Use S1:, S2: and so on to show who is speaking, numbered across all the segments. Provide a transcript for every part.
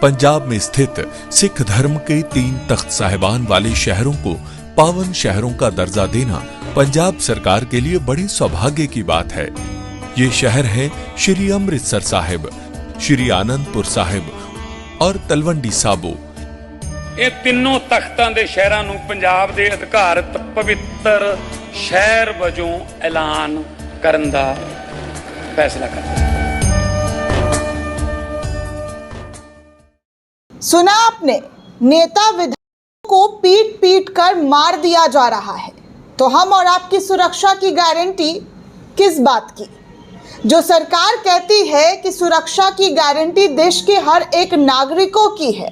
S1: पंजाब में स्थित सिख धर्म के 3 तख्त साहिबान वाले शहरों को पावन शहरों का दर्जा देना पंजाब सरकार के लिए बड़े सौभाग्य की बात है। ये शहर है श्री अमृतसर साहिब, श्री आनंदपुर साहिब और तलवंडी साबो।
S2: ਇਹ ਤਿੰਨੋਂ ਤਖਤਾਂ ਦੇ ਸ਼ਹਿਰਾਂ ਨੂੰ ਪੰਜਾਬ ਦੇ ਅਧਿਕਾਰਤ ਪਵਿੱਤਰ ਸ਼ਹਿਰ ਵਜੋਂ ਐਲਾਨ ਕਰਨ ਦਾ फैसला करता है।
S3: सुना आपने, नेता विधायकों को पीट पीट कर मार दिया जा रहा है, तो हम और आपकी सुरक्षा की गारंटी किस बात की? जो सरकार कहती है कि सुरक्षा की गारंटी देश के हर एक नागरिकों की है,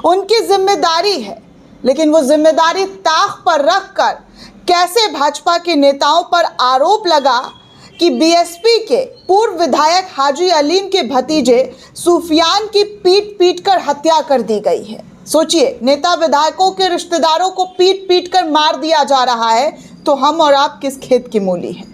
S3: उनकी जिम्मेदारी है, लेकिन वो जिम्मेदारी ताक पर रखकर कैसे भाजपा के नेताओं पर आरोप लगा कि बीएसपी के पूर्व विधायक हाजी अलीम के भतीजे सुफियान की पीट पीट कर हत्या कर दी गई है। सोचिए, नेता विधायकों के रिश्तेदारों को पीट पीट कर मार दिया जा रहा है, तो हम और आप किस खेत की मूली हैं?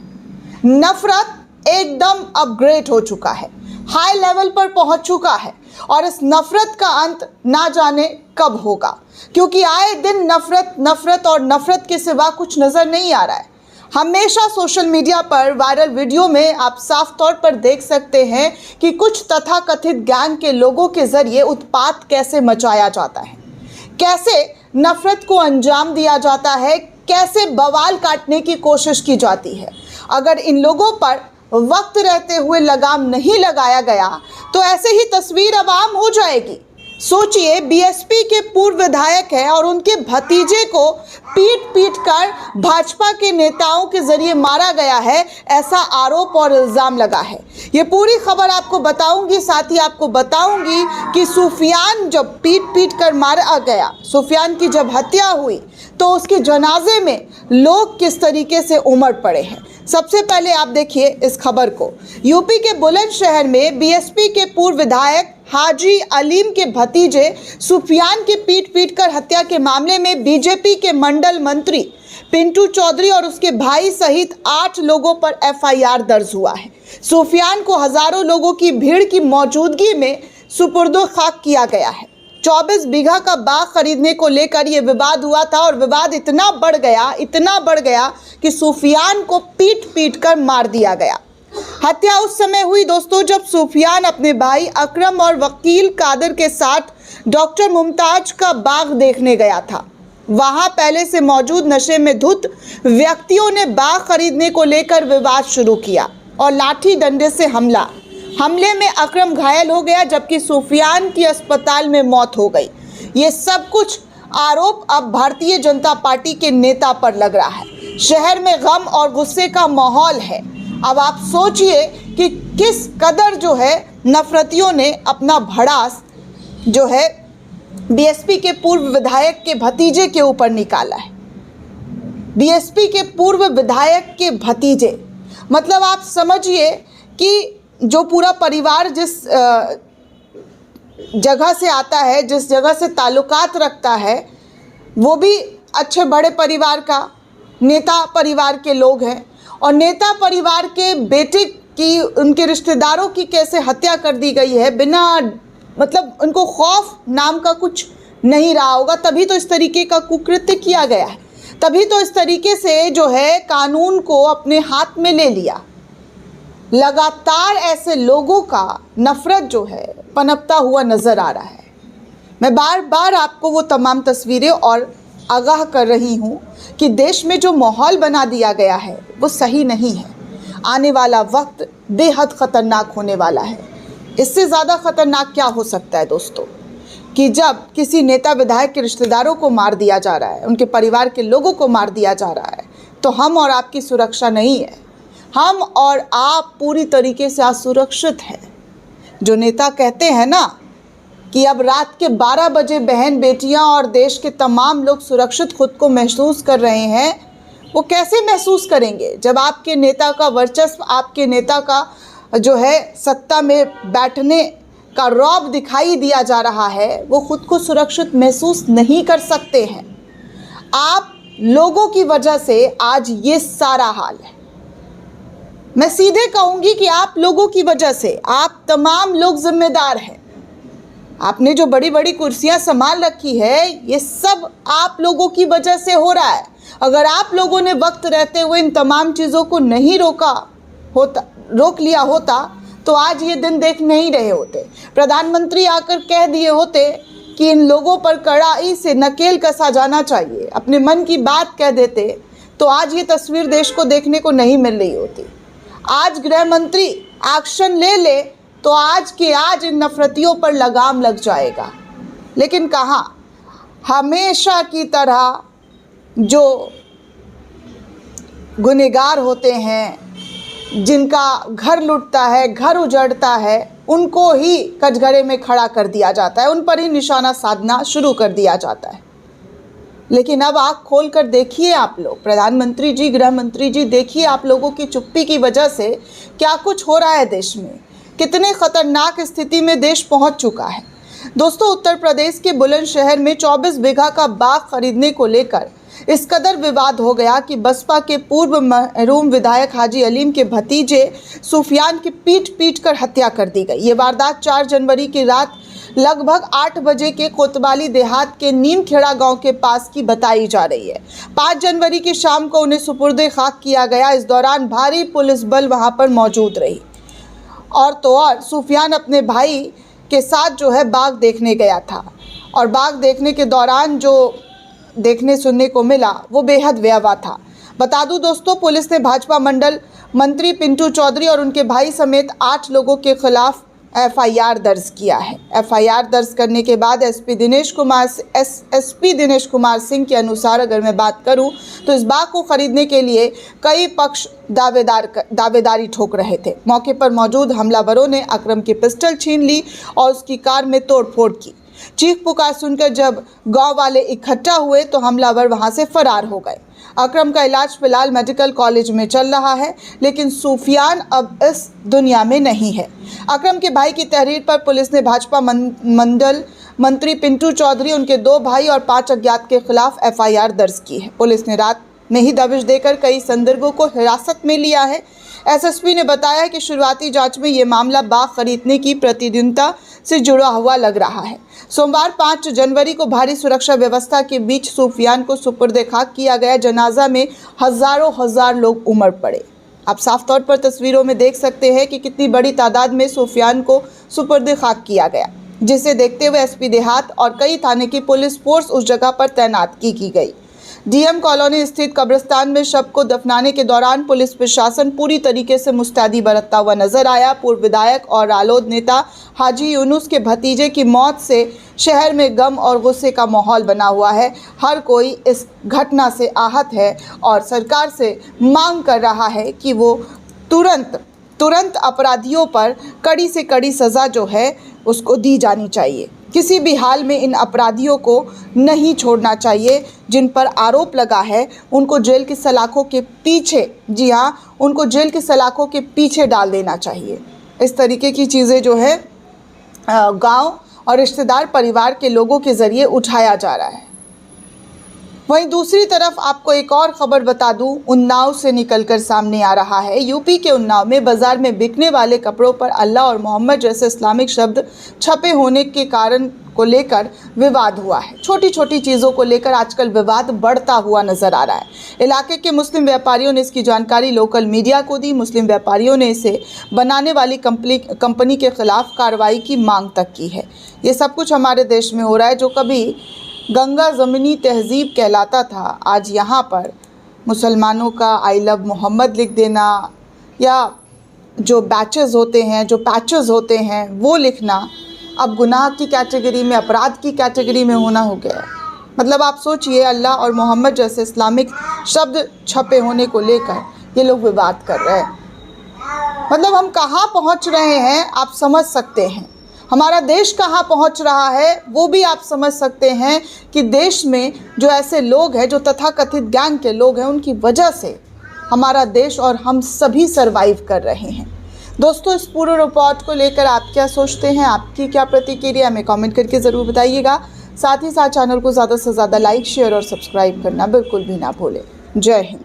S3: नफरत एकदम अपग्रेड हो चुका है, हाई लेवल पर पहुंच चुका है, और इस नफरत का अंत ना जाने कब होगा, क्योंकि आए दिन नफरत नफरत और नफरत के सिवा कुछ नजर नहीं आ रहा है। हमेशा सोशल मीडिया पर वायरल वीडियो में आप साफ तौर पर देख सकते हैं कि कुछ तथाकथित गैंग के लोगों के जरिए उत्पात कैसे मचाया जाता है, कैसे नफरत को अंजाम दिया जाता है, कैसे बवाल काटने की कोशिश की जाती है। अगर इन लोगों पर वक्त रहते हुए लगाम नहीं लगाया गया तो ऐसे ही तस्वीर अब आम हो जाएगी। सोचिए, बीएसपी के पूर्व विधायक है और उनके भतीजे को पीट पीट कर भाजपा के नेताओं के जरिए मारा गया है, ऐसा आरोप और इल्जाम लगा है। ये पूरी खबर आपको बताऊंगी, साथ ही आपको बताऊंगी कि सुफियान जब पीट पीट कर मारा गया, सुफियान की जब हत्या हुई, तो उसके जनाजे में लोग किस तरीके से उमड़ पड़े हैं। सबसे पहले आप देखिए इस खबर को। यूपी के बुलंदशहर में बीएसपी के पूर्व विधायक हाजी अलीम के भतीजे सुफियान की पीट पीट कर हत्या के मामले में बीजेपी के मंडल मंत्री पिंटू चौधरी और उसके भाई सहित 8 लोगों पर एफआईआर दर्ज हुआ है। सुफियान को हजारों लोगों की भीड़ की मौजूदगी में सुपुर्दो खाक किया गया है। 24 बीघा का बाग खरीदने को लेकर यह विवाद हुआ था, और विवाद इतना बढ़ गया कि सुफियान को पीट पीट कर मार दिया गया। हत्या उस समय हुई दोस्तों जब सुफियान अपने भाई अकरम और वकील कादिर के साथ डॉक्टर मुमताज का बाग देखने गया था। वहां पहले से मौजूद नशे में धुत व्यक्तियों ने बाग खरीदने को लेकर विवाद शुरू किया और लाठी डंडे से हमले में अकरम घायल हो गया, जबकि सुफियान की अस्पताल में मौत हो गई। ये सब कुछ आरोप अब भारतीय जनता पार्टी के नेता पर लग रहा है। शहर में गम और गुस्से का माहौल है। अब आप सोचिए कि किस कदर जो है नफरतियों ने अपना भड़ास जो है बीएसपी के पूर्व विधायक के भतीजे के ऊपर निकाला है। बीएसपी के पूर्व विधायक के भतीजे, मतलब आप समझिए कि जो पूरा परिवार जिस जगह से आता है, जिस जगह से ताल्लुकात रखता है, वो भी अच्छे बड़े परिवार का, नेता परिवार के लोग हैं, और नेता परिवार के बेटे की, उनके रिश्तेदारों की कैसे हत्या कर दी गई है, बिना मतलब उनको खौफ नाम का कुछ नहीं रहा होगा, तभी तो इस तरीके का कुकृत्य किया गया है, तभी तो इस तरीके से जो है कानून को अपने हाथ में ले लिया। लगातार ऐसे लोगों का नफरत जो है पनपता हुआ नजर आ रहा है। मैं बार बार आपको वो तमाम तस्वीरें और आगाह कर रही हूँ कि देश में जो माहौल बना दिया गया है वो सही नहीं है। आने वाला वक्त बेहद ख़तरनाक होने वाला है। इससे ज़्यादा ख़तरनाक क्या हो सकता है दोस्तों, कि जब किसी नेता विधायक के रिश्तेदारों को मार दिया जा रहा है, उनके परिवार के लोगों को मार दिया जा रहा है, तो हम और आपकी सुरक्षा नहीं है। हम और आप पूरी तरीके से असुरक्षित हैं। जो नेता कहते हैं ना कि अब रात के 12 बजे बहन बेटियां और देश के तमाम लोग सुरक्षित खुद को महसूस कर रहे हैं, वो कैसे महसूस करेंगे जब आपके नेता का वर्चस्व, आपके नेता का जो है सत्ता में बैठने का रौब दिखाई दिया जा रहा है, वो खुद को सुरक्षित महसूस नहीं कर सकते हैं। आप लोगों की वजह से आज ये सारा हाल है। मैं सीधे कहूँगी कि आप लोगों की वजह से, आप तमाम लोग जिम्मेदार हैं। आपने जो बड़ी बड़ी कुर्सियां संभाल रखी है, ये सब आप लोगों की वजह से हो रहा है। अगर आप लोगों ने वक्त रहते हुए इन तमाम चीज़ों को नहीं रोक लिया होता तो आज ये दिन देख नहीं रहे होते। प्रधानमंत्री आकर कह दिए होते कि इन लोगों पर कड़ाई से नकेल कसा जाना चाहिए, अपने मन की बात कह देते, तो आज ये तस्वीर देश को देखने को नहीं मिल रही होती। आज गृह मंत्री एक्शन ले तो आज के आज इन नफरतियों पर लगाम लग जाएगा। लेकिन कहाँ, हमेशा की तरह जो गुनहगार होते हैं, जिनका घर लुटता है, घर उजड़ता है, उनको ही कटघरे में खड़ा कर दिया जाता है, उन पर ही निशाना साधना शुरू कर दिया जाता है। लेकिन अब आँख खोल कर देखिए आप लोग, प्रधानमंत्री जी, गृह मंत्री जी, देखिए आप लोगों की चुप्पी की वजह से क्या कुछ हो रहा है देश में, कितने खतरनाक स्थिति में देश पहुंच चुका है। दोस्तों, उत्तर प्रदेश के बुलंदशहर में 24 बीघा का बाग खरीदने को लेकर इस कदर विवाद हो गया कि बसपा के पूर्व मरहूम विधायक हाजी अलीम के भतीजे सुफियान की पीट कर हत्या कर दी गई। ये वारदात 4 जनवरी की रात लगभग 8 बजे के कोतवाली देहात के नीमखेड़ा गांव के पास की बताई जा रही है। 5 जनवरी की शाम को उन्हें सुपुर्दे खाक किया गया। इस दौरान भारी पुलिस बल वहां पर मौजूद रही। और तो और सुफियान अपने भाई के साथ जो है बाग देखने गया था, और बाग देखने के दौरान जो देखने सुनने को मिला वो बेहद भयावह था। बता दूं दोस्तों, पुलिस ने भाजपा मंडल मंत्री पिंटू चौधरी और उनके भाई समेत 8 लोगों के खिलाफ एफआईआर दर्ज किया है। एफआईआर दर्ज करने के बाद एसपी दिनेश कुमार सिंह के अनुसार अगर मैं बात करूं तो इस बाग को खरीदने के लिए कई पक्ष दावेदारी ठोक रहे थे। मौके पर मौजूद हमलावरों ने अकरम की पिस्टल छीन ली और उसकी कार में तोड़फोड़ की। चीख पुकार सुनकर जब गांव वाले इकट्ठा हुए तो हमलावर वहां से फरार हो गए। अकरम का इलाज फिलहाल मेडिकल कॉलेज में चल रहा है, लेकिन सुफियान अब इस दुनिया में नहीं है। अकरम के भाई की तहरीर पर पुलिस ने भाजपा मंडल मंत्री पिंटू चौधरी, उनके 2 भाई और 5 अज्ञात के खिलाफ एफआईआर दर्ज की है। पुलिस ने रात में ही दबिश देकर कई संदिग्धों को हिरासत में लिया है। एसएसपी ने बताया कि शुरुआती जांच में ये मामला बाग खरीदने की प्रतिद्वंद्विता से जुड़ा हुआ लग रहा है। सोमवार 5 जनवरी को भारी सुरक्षा व्यवस्था के बीच सुफियान को सुपुर्दे खाक किया गया। जनाजा में हजार लोग उमड़ पड़े। आप साफ तौर पर तस्वीरों में देख सकते हैं कि कितनी बड़ी तादाद में सुफियान को सुपुर्दे खाक किया गया, जिसे देखते हुए एसपी देहात और कई थाने की पुलिस फोर्स उस जगह पर तैनात की गई। डीएम कॉलोनी स्थित कब्रिस्तान में शव को दफनाने के दौरान पुलिस प्रशासन पूरी तरीके से मुस्तैदी बरतता हुआ नजर आया। पूर्व विधायक और रालोद नेता हाजी यूनुस के भतीजे की मौत से शहर में गम और गुस्से का माहौल बना हुआ है। हर कोई इस घटना से आहत है और सरकार से मांग कर रहा है कि वो तुरंत अपराधियों पर कड़ी से कड़ी सज़ा जो है उसको दी जानी चाहिए। किसी भी हाल में इन अपराधियों को नहीं छोड़ना चाहिए। जिन पर आरोप लगा है उनको जेल की सलाखों के पीछे, जी हाँ, उनको जेल की सलाखों के पीछे डाल देना चाहिए। इस तरीके की चीज़ें जो है गांव और रिश्तेदार परिवार के लोगों के ज़रिए उठाया जा रहा है। वहीं दूसरी तरफ आपको एक और खबर बता दूं, उन्नाव से निकलकर सामने आ रहा है। यूपी के उन्नाव में बाजार में बिकने वाले कपड़ों पर अल्लाह और मोहम्मद जैसे इस्लामिक शब्द छपे होने के कारण को लेकर विवाद हुआ है। छोटी छोटी चीज़ों को लेकर आजकल विवाद बढ़ता हुआ नजर आ रहा है। इलाके के मुस्लिम व्यापारियों ने इसकी जानकारी लोकल मीडिया को दी। मुस्लिम व्यापारियों ने इसे बनाने वाली कंपनी के खिलाफ कार्रवाई की मांग तक की है। ये सब कुछ हमारे देश में हो रहा है। जो कभी गंगा ज़मीनी तहज़ीब कहलाता था, आज यहाँ पर मुसलमानों का आई लव मोहम्मद लिख देना या जो पैचेस होते हैं वो लिखना अब गुनाह की कैटेगरी में, अपराध की कैटेगरी में होना हो गया है। मतलब आप सोचिए, अल्लाह और मोहम्मद जैसे इस्लामिक शब्द छपे होने को लेकर ये लोग विवाद कर रहे हैं। मतलब हम कहाँ पहुँच रहे हैं आप समझ सकते हैं। हमारा देश कहाँ पहुँच रहा है वो भी आप समझ सकते हैं कि देश में जो ऐसे लोग हैं, जो तथाकथित गैंग के लोग हैं, उनकी वजह से हमारा देश और हम सभी सरवाइव कर रहे हैं। दोस्तों, इस पूरे रिपोर्ट को लेकर आप क्या सोचते हैं, आपकी क्या प्रतिक्रिया, हमें कमेंट करके ज़रूर बताइएगा। साथ ही साथ चैनल को ज़्यादा से ज़्यादा लाइक, शेयर और सब्सक्राइब करना बिल्कुल भी ना भूलें। जय हिंद।